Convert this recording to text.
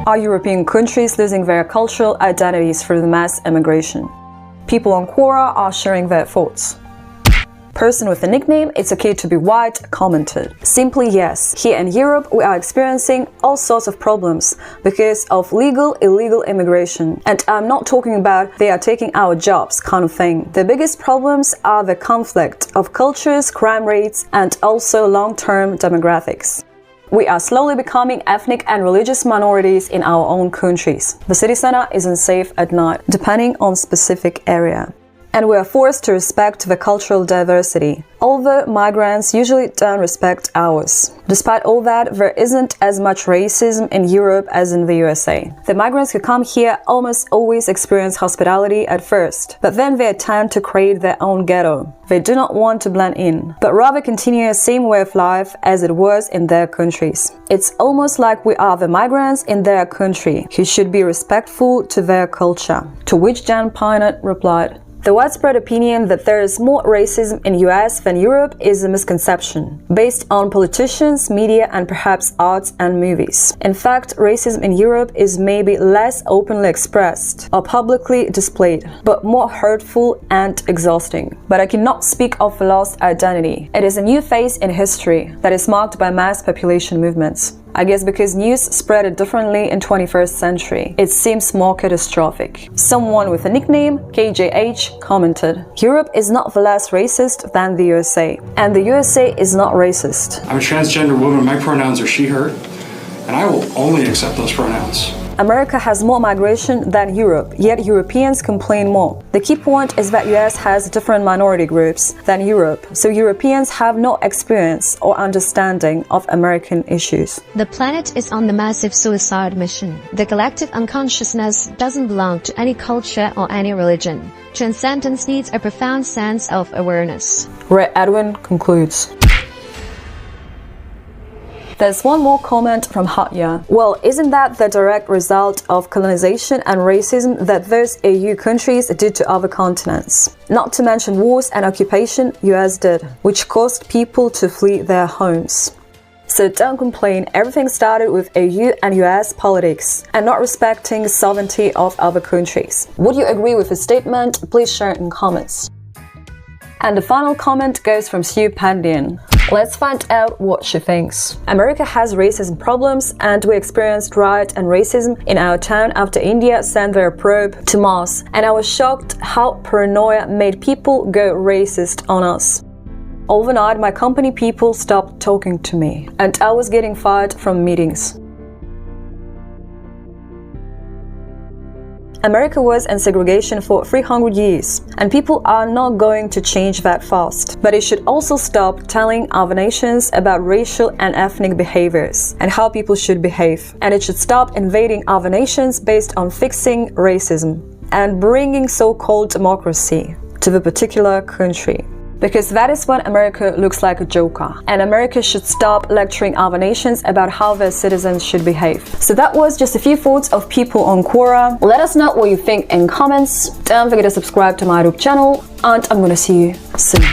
Are European countries losing their cultural identities through the mass immigration? People on Quora are sharing their thoughts. Person with a nickname, "It's okay to be white," commented, "Simply yes, here in Europe we are experiencing all sorts of problems because of legal, illegal immigration. And I'm not talking about they are taking our jobs kind of thing. The biggest problems are the conflict of cultures, crime rates, and also long-term demographics. We are slowly becoming ethnic and religious minorities in our own countries. The city center is unsafe at night, depending on specific area. And we are forced to respect the cultural diversity, although migrants usually don't respect ours. Despite all that, there isn't as much racism in Europe as in the USA. The migrants who come here almost always experience hospitality at first, but then they tend to create their own ghetto. They do not want to blend in, but rather continue the same way of life as it was in their countries. It's almost like we are the migrants in their country, who should be respectful to their culture." To which Jan Pinot replied, "The widespread opinion that there is more racism in US than Europe is a misconception, based on politicians, media, and perhaps arts and movies. In fact, racism in Europe is maybe less openly expressed or publicly displayed, but more hurtful and exhausting. But I cannot speak of a lost identity. It is a new phase in history that is marked by mass population movements. I guess because news spread differently in 21st century, it seems more catastrophic." Someone with a nickname, KJH, commented, "Europe is not the less racist than the USA, and the USA is not racist. I'm a transgender woman, my pronouns are she, her, and I will only accept those pronouns. America has more migration than Europe, yet Europeans complain more. The key point is that US has different minority groups than Europe, so Europeans have no experience or understanding of American issues. The planet is on the massive suicide mission. The collective unconsciousness doesn't belong to any culture or any religion. Transcendence needs a profound sense of awareness." Ray Edwin concludes. There's one more comment from Hatya. "Well, isn't that the direct result of colonization and racism that those EU countries did to other continents? Not to mention wars and occupation US did, which caused people to flee their homes. So don't complain, everything started with EU and US politics and not respecting the sovereignty of other countries." Would you agree with this statement? Please share it in comments. And the final comment goes from Sue Pandian. Let's find out what she thinks. "America has racism problems, and we experienced riot and racism in our town after India sent their probe to Mars, and I was shocked how paranoia made people go racist on us. Overnight, my company people stopped talking to me, and I was getting fired from meetings. America was in segregation for 300 years, and people are not going to change that fast. But it should also stop telling other nations about racial and ethnic behaviors and how people should behave. And it should stop invading other nations based on fixing racism and bringing so-called democracy to the particular country. Because that is when America looks like a joker, and America should stop lecturing other nations about how their citizens should behave." So that was just a few thoughts of people on Quora. Let us know what you think in comments. Don't forget to subscribe to my YouTube channel, and I'm gonna see you soon.